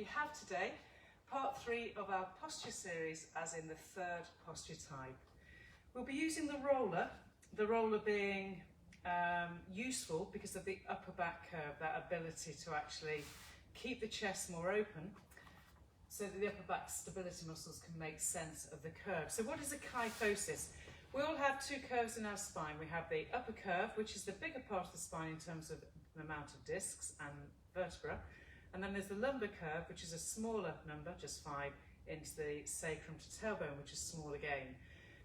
we have today part 3 of our posture series, as in the third posture type. We'll be using the roller being useful because of the upper back curve, that ability to actually keep the chest more open so that the upper back stability muscles can make sense of the curve. So what is a kyphosis? We all have two curves in our spine. We have the upper curve, which is the bigger part of the spine in terms of the amount of discs and vertebra. And then there's the lumbar curve, which is a smaller number, just 5, into the sacrum to tailbone, which is small again.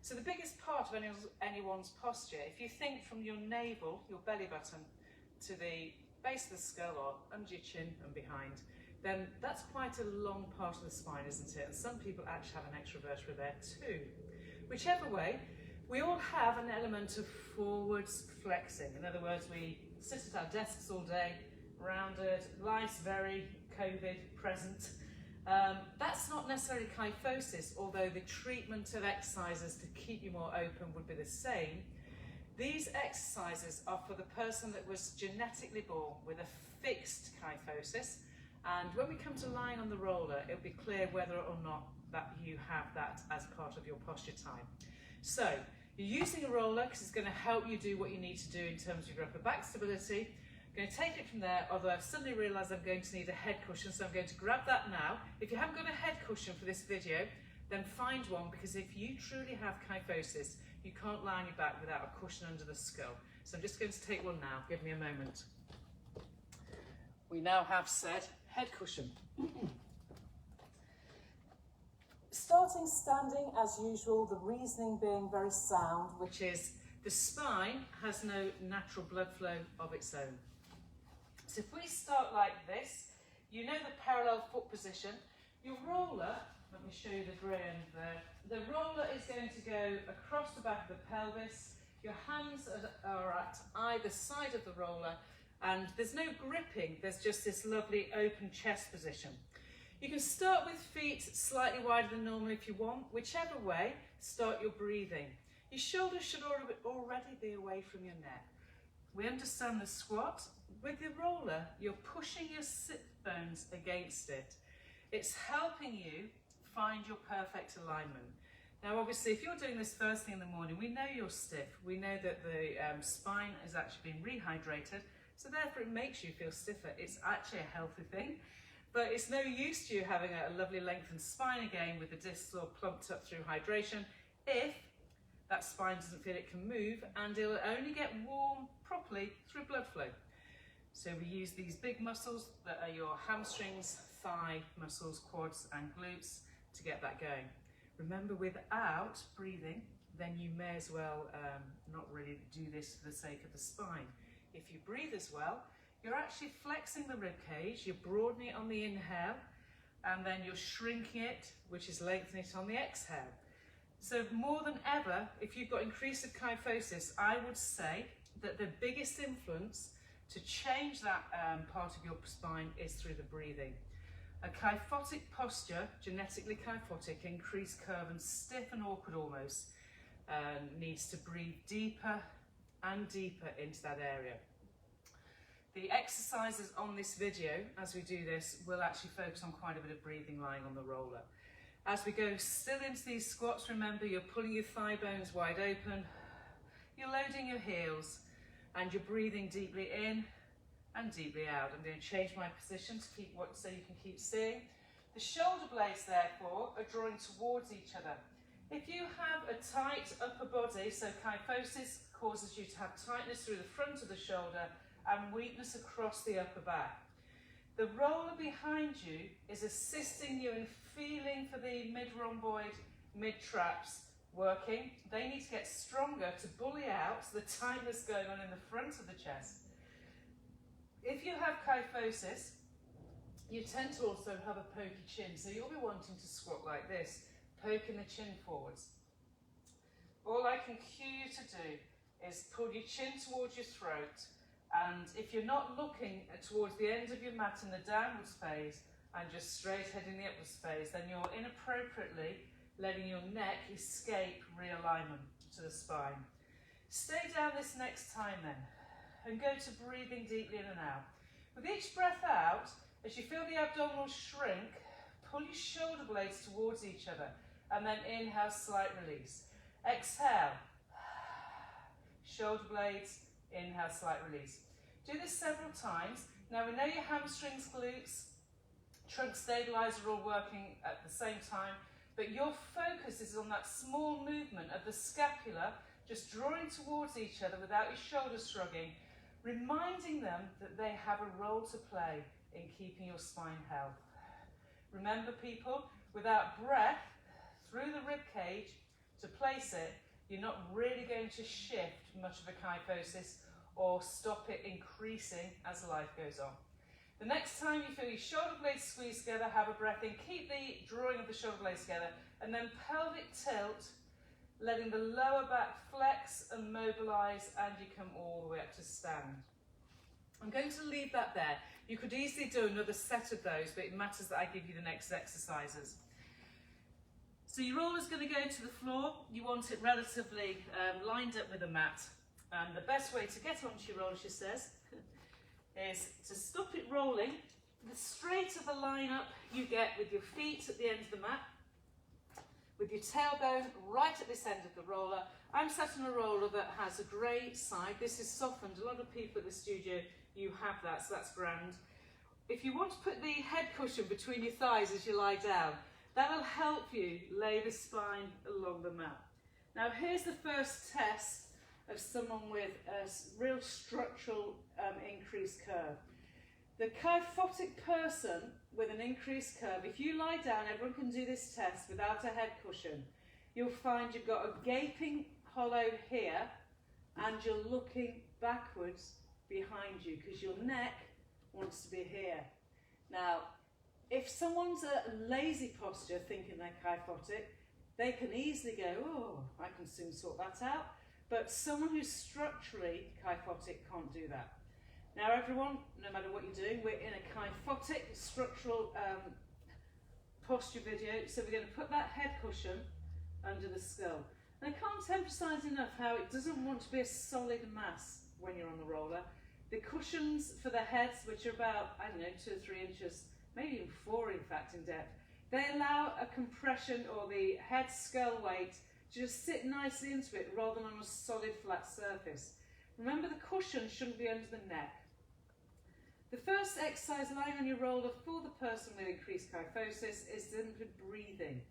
So the biggest part of anyone's posture, if you think from your navel, your belly button, to the base of the skull or under your chin and behind, then that's quite a long part of the spine, isn't it? And some people actually have an extra vertebra there too. Whichever way, we all have an element of forwards flexing. In other words, we sit at our desks all day, rounded, life's very COVID present. That's not necessarily kyphosis, although the treatment of exercises to keep you more open would be the same. These exercises are for the person that was genetically born with a fixed kyphosis, and when we come to lying on the roller, it'll be clear whether or not that you have that as part of your posture type. So, you're using a roller because it's going to help you do what you need to do in terms of your upper back stability. I'm going to take it from there, although I've suddenly realised I'm going to need a head cushion, so I'm going to grab that now. If you haven't got a head cushion for this video, then find one, because if you truly have kyphosis, you can't lie on your back without a cushion under the skull. So I'm just going to take one now. Give me a moment. We now have said head cushion. Starting standing as usual, the reasoning being very sound, which is the spine has no natural blood flow of its own. So if we start like this, you know the parallel foot position. Your roller, let me show you the grey end there. The roller is going to go across the back of the pelvis. Your hands are at either side of the roller, and there's no gripping, there's just this lovely open chest position. You can start with feet slightly wider than normal if you want. Whichever way, start your breathing. Your shoulders should already be away from your neck. We understand the squat. With the roller, you're pushing your sit bones against it. It's helping you find your perfect alignment. Now, obviously, if you're doing this first thing in the morning, we know you're stiff. We know that the spine has actually been rehydrated, so therefore it makes you feel stiffer. It's actually a healthy thing. But it's no use to you having a lovely lengthened spine again with the discs all plumped up through hydration if that spine doesn't feel it can move, and it'll only get warm properly through blood flow. So we use these big muscles that are your hamstrings, thigh muscles, quads and glutes to get that going. Remember, without breathing, then you may as well not really do this for the sake of the spine. If you breathe as well, you're actually flexing the rib cage, you're broadening it on the inhale, and then you're shrinking it, which is lengthening it on the exhale. So more than ever, if you've got increased kyphosis, I would say that the biggest influence to change that part of your spine is through the breathing. A kyphotic posture, genetically kyphotic, increased curve and stiff and awkward almost, needs to breathe deeper and deeper into that area. The exercises on this video, as we do this, will actually focus on quite a bit of breathing lying on the roller. As we go still into these squats, remember you're pulling your thigh bones wide open, you're loading your heels, and you're breathing deeply in and deeply out. I'm going to change my position to keep so you can keep seeing. The shoulder blades, therefore, are drawing towards each other. If you have a tight upper body, so kyphosis causes you to have tightness through the front of the shoulder and weakness across the upper back. The roller behind you is assisting you in feeling for the mid-rhomboid, mid-traps working. They need to get stronger to bully out the tightness going on in the front of the chest. If you have kyphosis, you tend to also have a pokey chin, so you'll be wanting to squat like this, poking the chin forwards. All I can cue you to do is pull your chin towards your throat, and if you're not looking towards the end of your mat in the downwards phase and just straight heading the upwards phase, then you're inappropriately letting your neck escape realignment to the spine. Stay down this next time then, and go to breathing deeply in and out. With each breath out, As you feel the abdominal shrink, pull your shoulder blades towards each other, and then inhale, slight release. Exhale, shoulder blades, inhale, slight release. Do this several times. Now we know your hamstrings, glutes, trunk stabilizer are all working at the same time, but your focus is on that small movement of the scapula, just drawing towards each other without your shoulders shrugging, reminding them that they have a role to play in keeping your spine healthy. Remember people, without breath through the rib cage to place it, you're not really going to shift much of a kyphosis or stop it increasing as life goes on. The next time you feel your shoulder blades squeeze together, have a breath in, keep the drawing of the shoulder blades together, and then pelvic tilt, letting the lower back flex and mobilize, and you come all the way up to stand. I'm going to leave that there. You could easily do another set of those, but it matters that I give you the next exercises. So your roller's going to go to the floor. You want it relatively lined up with the mat. And the best way to get onto your roller, she says, is to stop it rolling. The straighter the line up you get with your feet at the end of the mat, with your tailbone right at this end of the roller. I'm sat on a roller that has a grey side. This is softened. A lot of people at the studio, you have that, so that's grand. If you want to put the head cushion between your thighs as you lie down, that will help you lay the spine along the mat. Now here's the first test of someone with a real structural increased curve. The kyphotic person with an increased curve, if you lie down, everyone can do this test without a head cushion, you'll find you've got a gaping hollow here and you're looking backwards behind you because your neck wants to be here. Now, if someone's a lazy posture thinking they're kyphotic, they can easily go, oh, I can soon sort that out. But someone who's structurally kyphotic can't do that. Now everyone, no matter what you're doing, we're in a kyphotic structural posture video, so we're going to put that head cushion under the skull. And I can't emphasise enough how it doesn't want to be a solid mass when you're on the roller. The cushions for the heads, which are about, I don't know, 2 or 3 inches, maybe even 4 in fact in depth, they allow a compression or the head skull weight to just sit nicely into it rather than on a solid flat surface. Remember, the cushion shouldn't be under the neck. The first exercise lying on your roller for the person with increased kyphosis is simply breathing.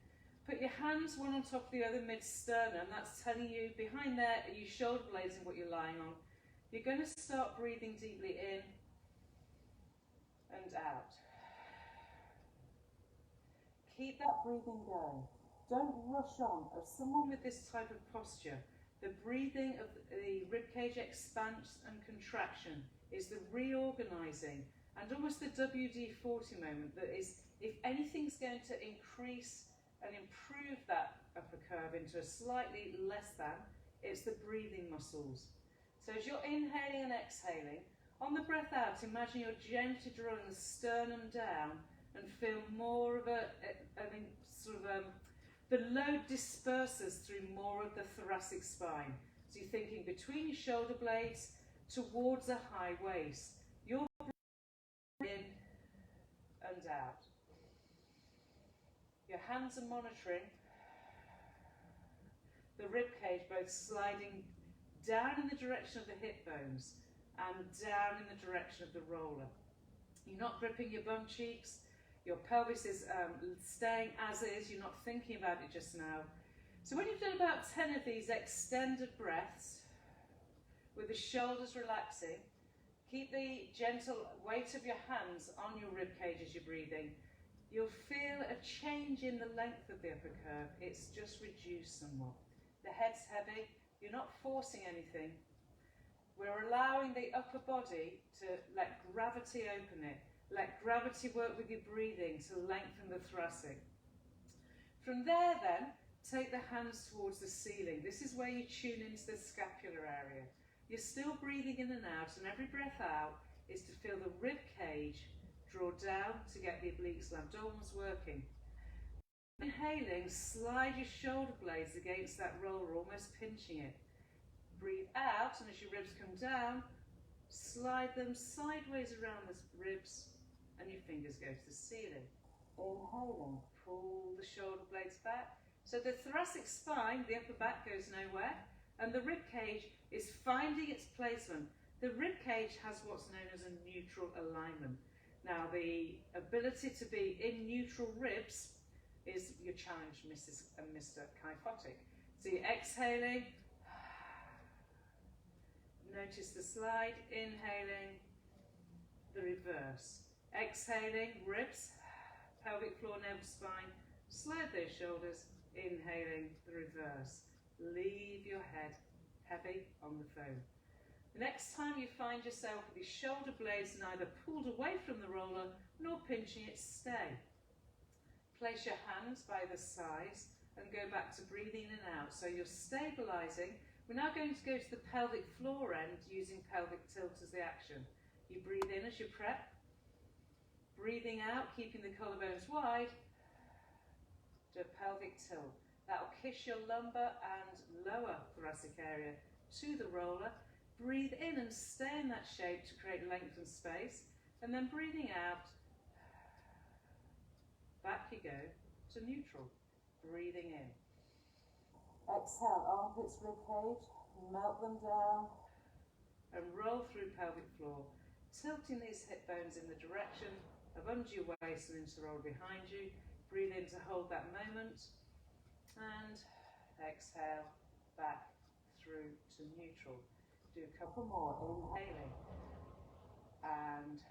Put your hands one on top of the other mid-sternum. That's telling you behind there are your shoulder blades and what you're lying on. You're going to start breathing deeply in and out. Keep that breathing going. Don't rush on. Of someone with this type of posture, the breathing of the ribcage expansion and contraction is the reorganising and almost the WD-40 moment that is, if anything's going to increase and improve that upper curve into a slightly less than, it's the breathing muscles. So as you're inhaling and exhaling, on the breath out, imagine you're gently drawing the sternum down and feel more of the load disperses through more of the thoracic spine. So you're thinking between your shoulder blades towards a high waist. You're breathing in and out. Your hands are monitoring the rib cage, both sliding down in the direction of the hip bones and down in the direction of the roller. You're not gripping your bum cheeks. Your pelvis is staying as is. You're not thinking about it just now. So when you've done about 10 of these extended breaths, with the shoulders relaxing, keep the gentle weight of your hands on your rib cage as you're breathing. You'll feel a change in the length of the upper curve. It's just reduced somewhat. The head's heavy. You're not forcing anything. We're allowing the upper body to let gravity open it. Let gravity work with your breathing to lengthen the thoracic. From there then, take the hands towards the ceiling. This is where you tune into the scapular area. You're still breathing in and out, and every breath out is to feel the rib cage draw down to get the obliques and abdominals working. Inhaling, slide your shoulder blades against that roller, almost pinching it. Breathe out, and as your ribs come down, slide them sideways around the ribs and your fingers go to the ceiling. Inhaling, pull the shoulder blades back. So the thoracic spine, the upper back, goes nowhere, and the rib cage is finding its placement. The rib cage has what's known as a neutral alignment. Now, the ability to be in neutral ribs is your challenge, Mrs. and Mr. Kyphotic. So you're exhaling, notice the slide, inhaling, the reverse. Exhaling, ribs, pelvic floor, navel, spine, slide those shoulders, inhaling, the reverse. Leave your head heavy on the phone. The next time you find yourself with your shoulder blades neither pulled away from the roller nor pinching it, stay. Place your hands by the sides and go back to breathing in and out. So you're stabilising. We're now going to go to the pelvic floor end using pelvic tilt as the action. You breathe in as you prep. Breathing out, keeping the collarbones wide. Do a pelvic tilt. That'll kiss your lumbar and lower thoracic area to the roller. Breathe in and stay in that shape to create length and space. And then breathing out, back you go to neutral. Breathing in. Exhale, armpits, rib cage, melt them down. And roll through pelvic floor, tilting these hip bones in the direction of under your waist and into the roller behind you. Breathe in to hold that moment. And exhale, back through to neutral. Do a couple more, inhaling. And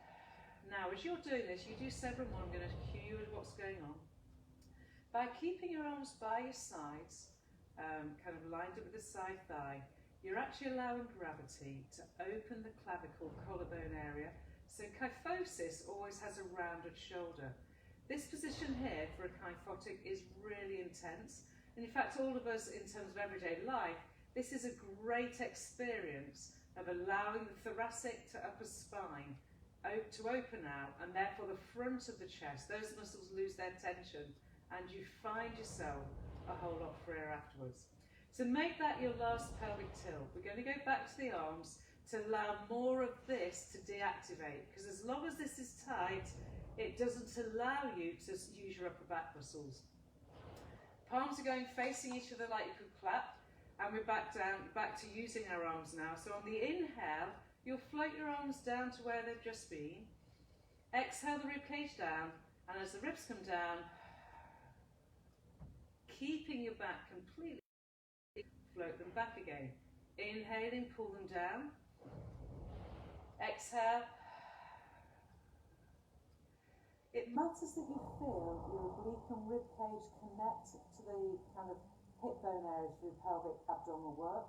now as you're doing this, you do several more. I'm going to cue you with what's going on. By keeping your arms by your sides, kind of lined up with the side thigh, you're actually allowing gravity to open the clavicle collarbone area. So kyphosis always has a rounded shoulder. This position here for a kyphotic is really intense. And in fact, all of us in terms of everyday life, this is a great experience of allowing the thoracic to upper spine to open out, and therefore the front of the chest, those muscles lose their tension, and you find yourself a whole lot freer afterwards. So make that your last pelvic tilt. We're going to go back to the arms to allow more of this to deactivate, because as long as this is tight, it doesn't allow you to use your upper back muscles. Palms are going facing each other like you could clap, and we're back to using our arms now. So on the inhale, you'll float your arms down to where they've just been. Exhale the ribcage down, and as the ribs come down, keeping your back completely, float them back again. Inhaling, pull them down. Exhale. It matters that you feel your oblique and rib cage connect to the kind of hip bone areas for your pelvic abdominal work.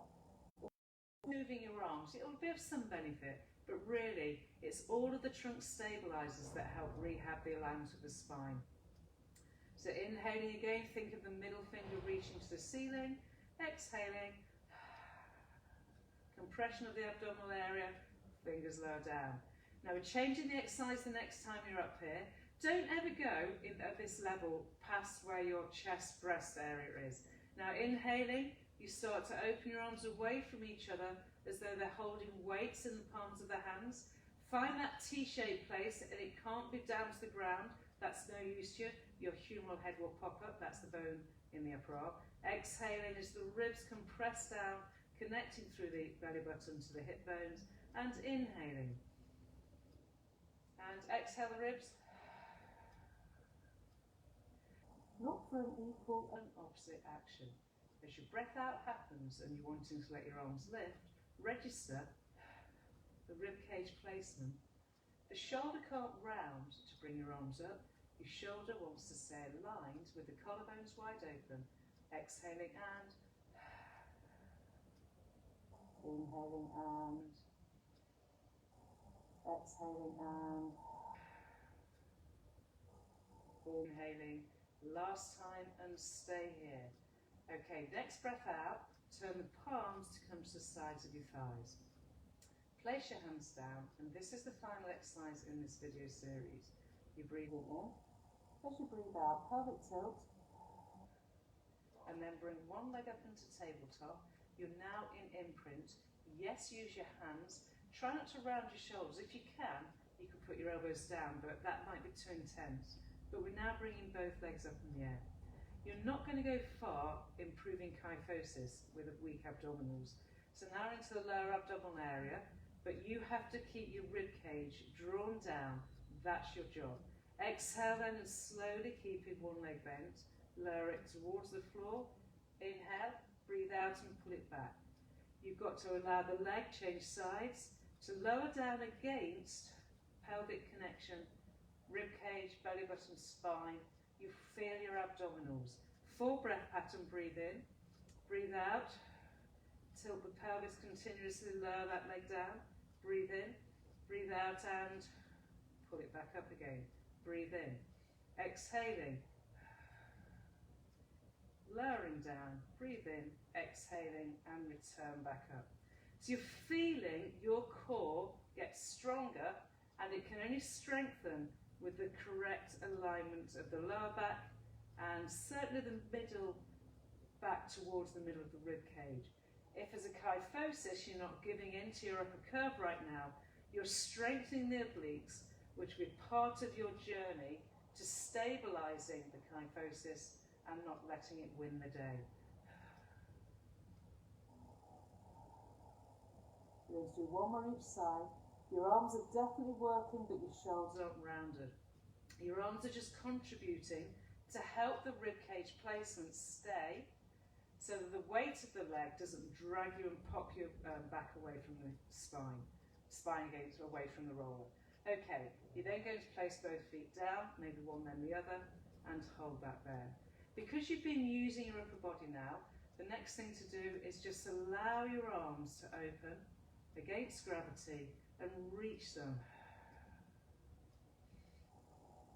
Moving your arms, it will be of some benefit, but really it's all of the trunk stabilizers that help rehab the alignment of the spine. So inhaling again, think of the middle finger reaching to the ceiling. Exhaling, compression of the abdominal area, fingers lower down. Now we're changing the exercise the next time you're up here. Don't ever go at this level past where your chest breast area is. Now inhaling, you start to open your arms away from each other as though they're holding weights in the palms of the hands. Find that T-shaped place, and it can't be down to the ground. That's no use to you. Your humeral head will pop up. That's the bone in the upper arm. Exhaling as the ribs compress down, connecting through the belly button to the hip bones, and inhaling. And exhale the ribs. Look for an equal and opposite action. As your breath out happens and you're wanting to let your arms lift, register the rib cage placement. The shoulder can't round to bring your arms up. Your shoulder wants to stay aligned with the collarbones wide open. Exhaling and inhaling and exhaling and inhaling. Last time, and stay here. Okay, next breath out, turn the palms to come to the sides of your thighs. Place your hands down, and this is the final exercise in this video series. You breathe in. As you breathe out, pelvic tilt, and then bring one leg up into tabletop. You're now in imprint. Yes, use your hands. Try not to round your shoulders. If you can, you could put your elbows down, but that might be too intense. But we're now bringing both legs up in the air. You're not going to go far improving kyphosis with weak abdominals. So now into the lower abdominal area, but you have to keep your rib cage drawn down. That's your job. Exhale then and slowly keeping one leg bent. Lower it towards the floor. Inhale, breathe out and pull it back. You've got to allow the leg change sides to lower down against pelvic connection, rib cage, belly button, spine. You feel your abdominals. Full breath pattern, breathe in, breathe out. Tilt the pelvis continuously, lower that leg down. Breathe in, breathe out and pull it back up again. Breathe in, exhaling, lowering down, breathe in, exhaling and return back up. So you're feeling your core get stronger, and it can only strengthen with the correct alignment of the lower back and certainly the middle back towards the middle of the rib cage. If as a kyphosis you're not giving into your upper curve right now, you're strengthening the obliques, which will be part of your journey to stabilizing the kyphosis and not letting it win the day. Let's do one more each side. Your arms are definitely working, but your shoulders aren't rounded. Your arms are just contributing to help the ribcage placement stay, so that the weight of the leg doesn't drag you and pop your back away from the spine against away from the roller. Okay, you're then going to place both feet down, maybe one then the other, and hold that there. Because you've been using your upper body now, the next thing to do is just allow your arms to open against gravity and reach them.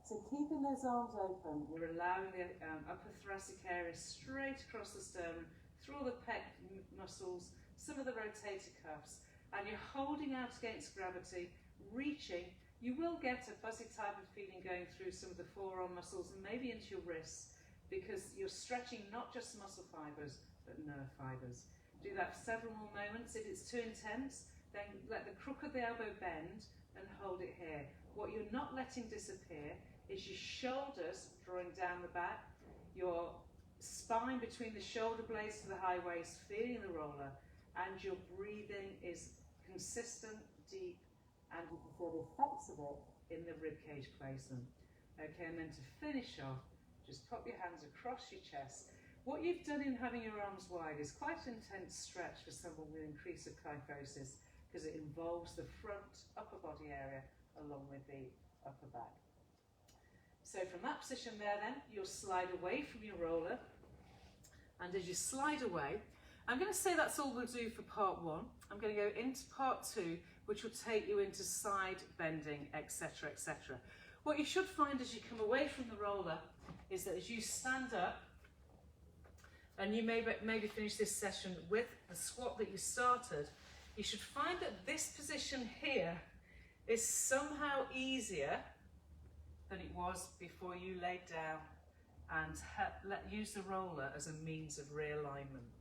So keeping those arms open, you're allowing the upper thoracic area straight across the sternum, through all the pec muscles, some of the rotator cuffs, and you're holding out against gravity, reaching. You will get a fuzzy type of feeling going through some of the forearm muscles and maybe into your wrists, because you're stretching not just muscle fibres, but nerve fibres. Do that for several more moments. If it's too intense, then let the crook of the elbow bend and hold it here. What you're not letting disappear is your shoulders drawing down the back, your spine between the shoulder blades to the high waist, feeling the roller, and your breathing is consistent, deep, and you can feel the effects of it in the ribcage placement. Okay, and then to finish off, just pop your hands across your chest. What you've done in having your arms wide is quite an intense stretch for someone with increase of kyphosis, because it involves the front upper body area along with the upper back. So from that position there then, you'll slide away from your roller, and as you slide away, I'm going to say that's all we'll do for part one. I'm going to go into part two, which will take you into side bending, etc., etc. What you should find as you come away from the roller is that as you stand up, and you maybe finish this session with the squat that you started, you should find that this position here is somehow easier than it was before you laid down and use the roller as a means of realignment.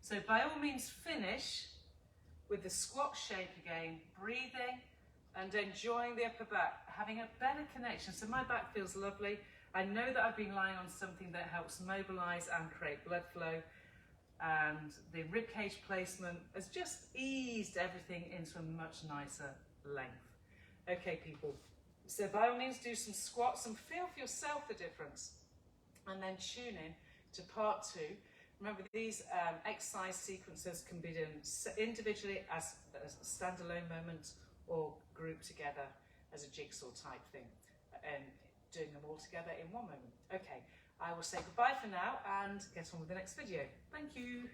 So by all means finish with the squat shape again, breathing and enjoying the upper back, having a better connection. So my back feels lovely. I know that I've been lying on something that helps mobilize and create blood flow, and the ribcage placement has just eased everything into a much nicer length. Okay, people, so by all means do some squats and feel for yourself the difference, and then tune in to part two. Remember, these exercise sequences can be done individually as a standalone moment or grouped together as a jigsaw type thing, and doing them all together in one moment. Okay, I will say goodbye for now and get on with the next video. Thank you.